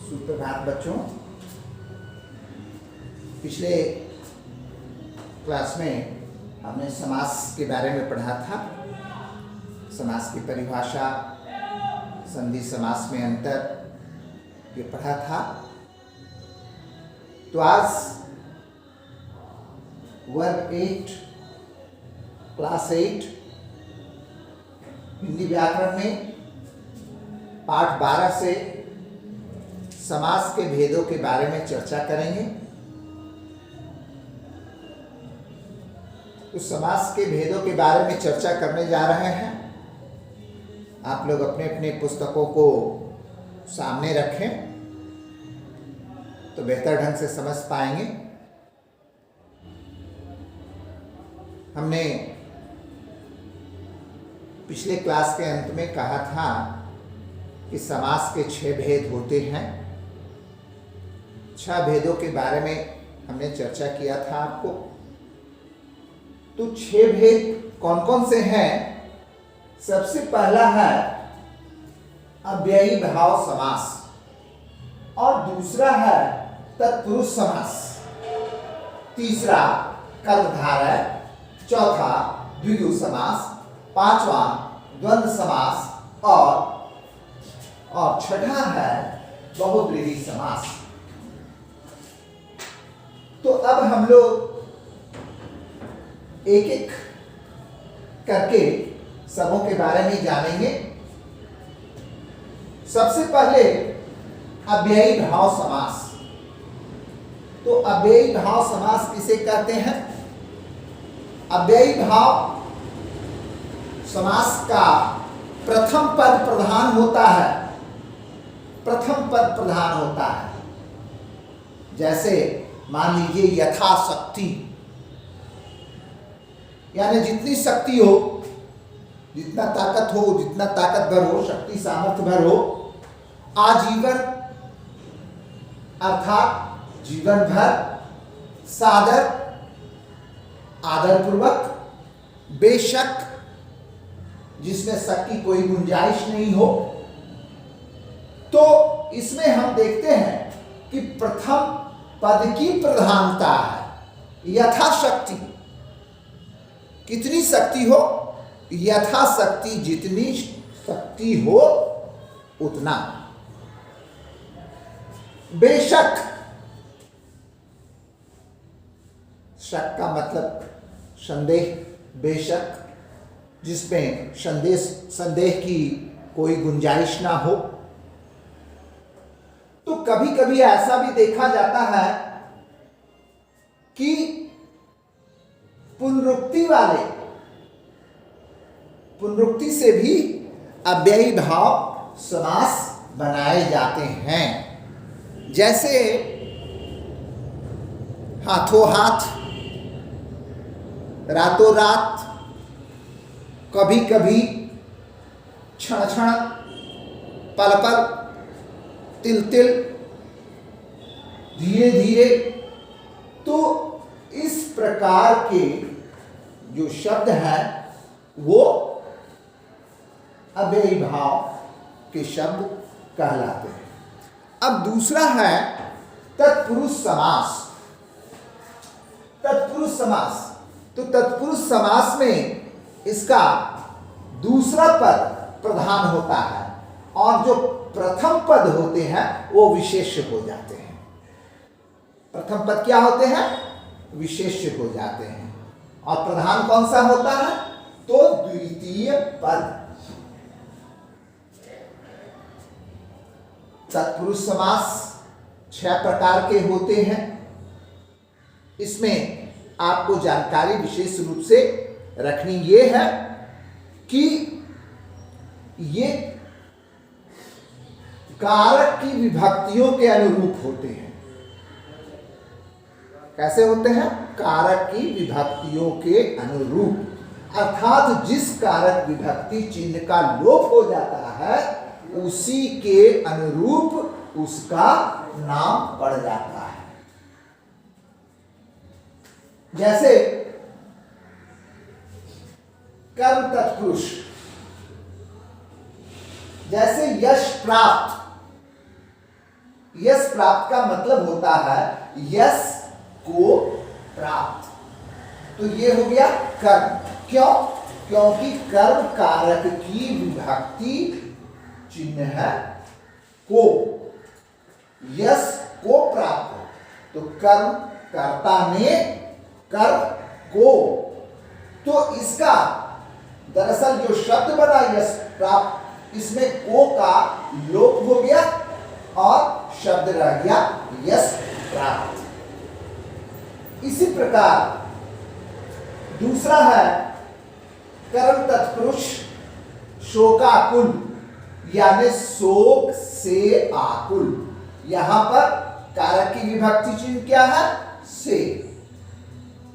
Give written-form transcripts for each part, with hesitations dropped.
सुप्रभात बच्चों। पिछले क्लास में हमने समास के बारे में पढ़ा था। समास की परिभाषा, संधि समास में अंतर, ये पढ़ा था। तो आज वर्ग 8 क्लास 8 हिंदी व्याकरण में पाठ 12 से समास के भेदों के बारे में चर्चा करेंगे। तो समास के भेदों के बारे में चर्चा करने जा रहे हैं। आप लोग अपने अपने पुस्तकों को सामने रखें तो बेहतर ढंग से समझ पाएंगे। हमने पिछले क्लास के अंत में कहा था कि समास के 6 भेद होते हैं। 6 भेदों के बारे में हमने चर्चा किया था आपको। तो 6 भेद कौन कौन से हैं? सबसे पहला है अव्ययी भाव समास और दूसरा है तत्पुरुष समास, तीसरा कर्मधारय, चौथा द्विगु समास, पांचवा द्वंद्व समास और छठा है बहुब्रीहि समास। तो अब हम लोग एक एक करके सबों के बारे में जानेंगे। सबसे पहले अव्ययी भाव समास। तो अव्ययी भाव समास किसे कहते हैं? अव्ययी भाव समास का प्रथम पद प्रधान होता है। प्रथम पद प्रधान होता है। जैसे मान लीजिए यथाशक्ति, यानी जितनी शक्ति हो, जितना ताकत हो, जितना ताकतवर हो, शक्ति सामर्थ्य भर हो, आजीवन अर्थात जीवन भर, सादर आदरपूर्वक, बेशक जिसमें शक की कोई गुंजाइश नहीं हो। तो इसमें हम देखते हैं कि प्रथम पद की प्रधानता है। यथाशक्ति, कितनी शक्ति हो? यथाशक्ति, जितनी शक्ति हो उतना। बेशक, शक का मतलब संदेह, बेशक जिसमें संदेह की कोई गुंजाइश ना हो। तो कभी कभी ऐसा भी देखा जाता है कि पुनरुक्ति से भी अव्ययी भाव समास बनाए जाते हैं। जैसे हाथों हाथ, रातों रात, कभी कभी, क्षण क्षण, पल पल, तिल तिल, धीरे धीरे। तो इस प्रकार के जो शब्द हैं वो अव्ययी भाव के शब्द कहलाते हैं। अब दूसरा है तत्पुरुष समास। तत्पुरुष समास, तो तत्पुरुष समास में इसका दूसरा पद प्रधान होता है और जो प्रथम पद होते हैं वो विशेष्य हो जाते हैं। प्रथम पद क्या होते हैं? विशेष्य हो जाते हैं। और प्रधान कौन सा होता है? तो द्वितीय पद। तत्पुरुष समास 6 प्रकार के होते हैं। इसमें आपको जानकारी विशेष रूप से रखनी ये है कि ये कारक की विभक्तियों के अनुरूप होते हैं। कैसे होते हैं? कारक की विभक्तियों के अनुरूप, अर्थात जिस कारक विभक्ति चिन्ह का लोप हो जाता है उसी के अनुरूप उसका नाम पड़ जाता है। जैसे कर्म तत्पुरुष, जैसे यश प्राप्त, यश प्राप्त का मतलब होता है यश को प्राप्त। तो ये हो गया कर्म। क्यों? क्योंकि कर्म कारक की विभक्ति चिन्ह है को, यश को प्राप्त हो। तो कर्म कर्ता ने कर्म को, तो इसका दरअसल जो शब्द बना यश प्राप्त, इसमें को का लोप हो गया और शब्द रह गया यश प्राप्त। इसी प्रकार दूसरा है कर्म तत्पुरुष शोकाकुल, यानी शोक से आकुल। यहां पर कारक की विभक्ति चिन्ह क्या है? से,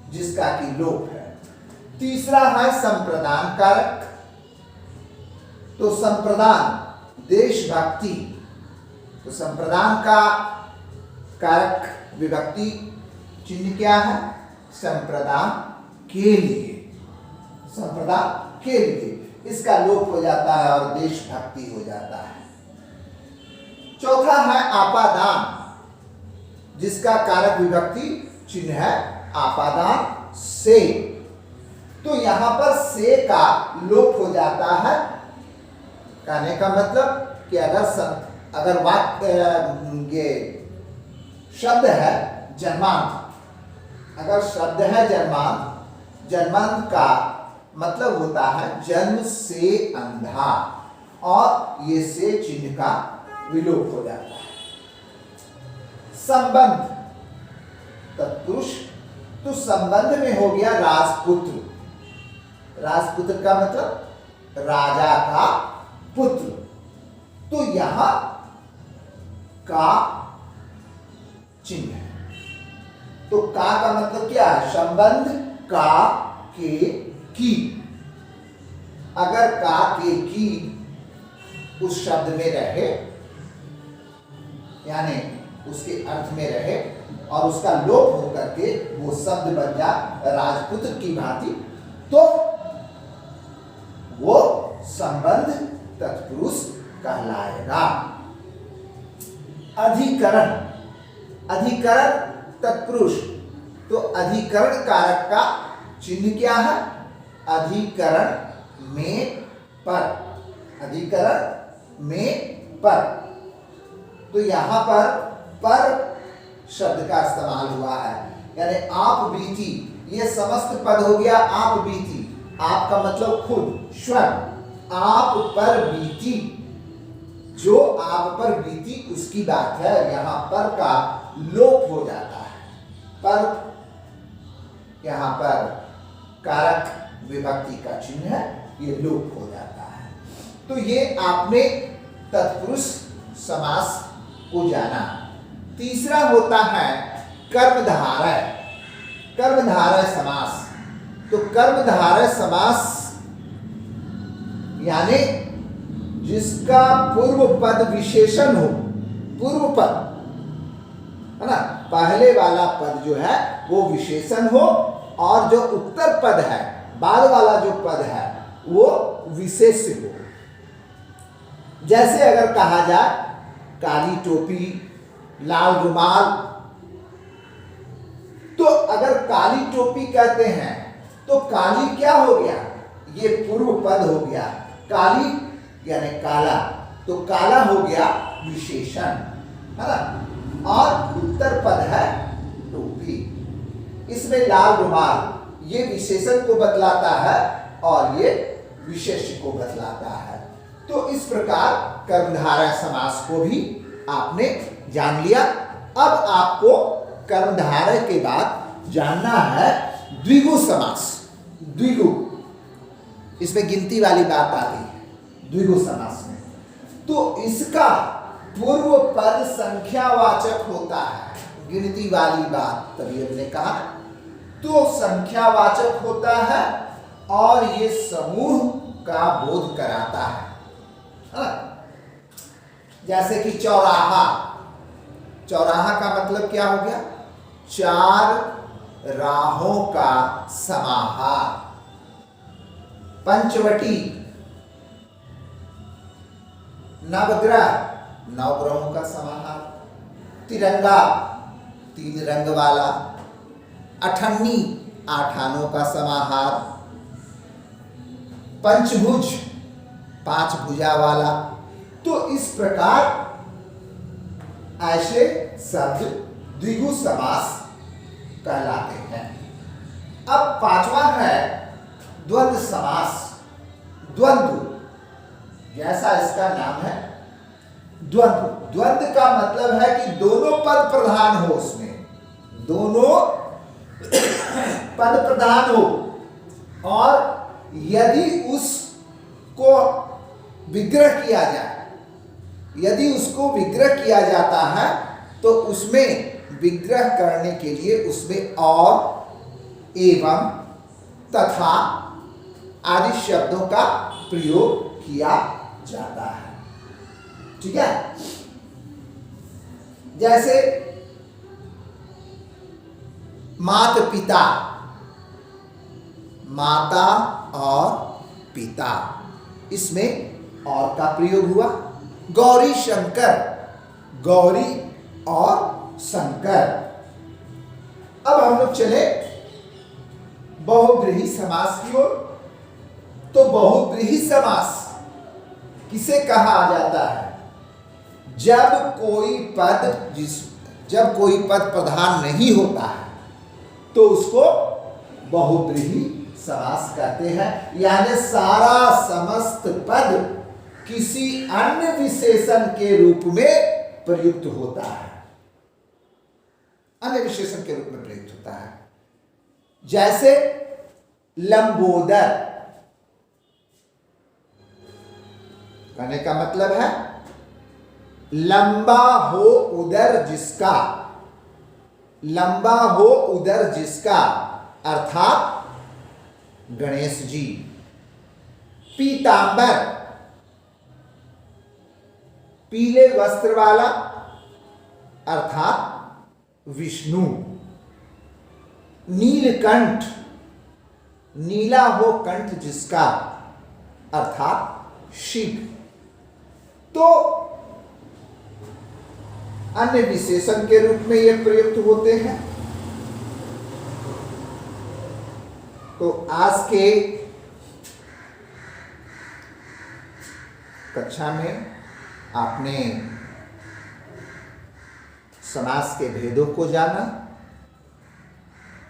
जिसका कि लोप है। तीसरा है संप्रदान कारक। तो संप्रदान देशभक्ति, तो संप्रदान का कारक विभक्ति चिन्ह क्या है? संप्रदान के लिए, संप्रदान के लिए। इसका लोप हो जाता है और देशभक्ति हो जाता है। चौथा है आपादान, जिसका कारक विभक्ति चिन्ह है आपादान से। तो यहां पर से का लोप हो जाता है। कहने का मतलब कि अगर वाक्य ये शब्द है जन्मांत, अगर शब्द है जन्मांत, जन्मांत का मतलब होता है जन्म से अंधा, और ये से चिन्ह का विलोप हो जाता है। संबंध तत्पुरुष, तो संबंध में हो गया राजपुत्र। राजपुत्र का मतलब राजा का पुत्र। तो यहां का चिन्ह है। तो का मतलब क्या है? संबंध का के की। अगर का के की उस शब्द में रहे, यानी उसके अर्थ में रहे, और उसका लोप होकर के वो शब्द बन जाए राजपुत्र की भांति, तो वो संबंध तत्पुरुष कहलाएगा। अधिकरण, अधिकरण तत्पुरुष, तो अधिकरण कारक का चिन्ह क्या है? अधिकरण में पर, अधिकरण में पर। तो यहां पर शब्द का इस्तेमाल हुआ है, यानी आप बीती, ये समस्त पद हो गया आप बीती। आप का मतलब खुद, स्वयं, आप पर बीती, जो आप पर बीती उसकी बात है। यहां पर का लोप हो जाता है। पर यहां पर कारक विभक्ति का चिन्ह है, ये लोप हो जाता है। तो ये आपने तत्पुरुष समास को जाना। तीसरा होता है कर्मधारय, कर्मधारय समास। तो कर्मधारय समास यानी जिसका पूर्व पद विशेषण हो, पूर्व पद है ना, पहले वाला पद जो है वो विशेषण हो, और जो उत्तर पद है, बाद वाला जो पद है वो विशेष हो। जैसे अगर कहा जाए काली टोपी, लाल रुमाल, तो अगर काली टोपी कहते हैं तो काली क्या हो गया? ये पूर्व पद हो गया। काली यानी काला, तो काला हो गया विशेषण, है ना, और उत्तर पद है टोपी। इसमें लाल रुमाल ये विशेषण को बतलाता है और ये विशेष्य को बतलाता है। तो इस प्रकार कर्मधारय समास को भी आपने जान लिया। अब आपको कर्मधारय के बाद जानना है द्विगु समास। द्विगु, इसमें गिनती वाली बात आती है द्विगु समास में। तो इसका पूर्व पद संख्यावाचक होता है, गिनती वाली बात तभी हमने कहा। तो संख्यावाचक होता है और ये समूह का बोध कराता है। जैसे कि चौराहा, चौराहा का मतलब क्या हो गया? चार राहों का समाहार। पंचवटी, नवग्रह, नवग्रहों का समाहार। तिरंगा 3 रंग वाला, अठन्नी 8 आनों का समाहार, पंचभुज 5 भुजा वाला। तो इस प्रकार ऐसे शब्द द्विगु समास कहलाते हैं। अब 5वां है द्वंद्व समास। द्वंद्व जैसा इसका नाम है द्वंद्व। द्वंद्व का मतलब है कि दोनों पद प्रधान हो, उसमें दोनों पद प्रधान हो, और यदि उसको विग्रह किया जाए, यदि उसको विग्रह किया जाता है तो उसमें विग्रह करने के लिए उसमें और, एवं, तथा आदि शब्दों का प्रयोग किया जाता है। ठीक है। जैसे मात पिता, माता और पिता, इसमें और का प्रयोग हुआ। गौरी शंकर, गौरी और शंकर। अब हम लोग चले बहुव्रीहि समास की ओर। तो बहुव्रीहि समास किसे कहा जाता है? जब कोई पद प्रधान नहीं होता है तो उसको बहुव्रीहि समास कहते हैं। यानी सारा समस्त पद किसी अन्य विशेषण के रूप में प्रयुक्त होता है, अन्य विशेषण के रूप में प्रयुक्त होता है। जैसे लंबोदर, कहने का मतलब है लंबा हो उदर जिसका, लंबा हो उदर जिसका, अर्थात गणेश जी। पीतांबर, पीले वस्त्र वाला, अर्थात विष्णु। नीलकंठ, नीला हो कंठ जिसका, अर्थात शिव। तो अन्य विशेषण के रूप में ये प्रयुक्त होते हैं। तो आज के कक्षा में आपने समास के भेदों को जाना।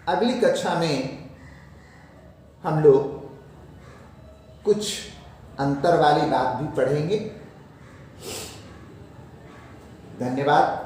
अगली कक्षा में हम लोग कुछ अंतर वाली बात भी पढ़ेंगे। धन्यवाद।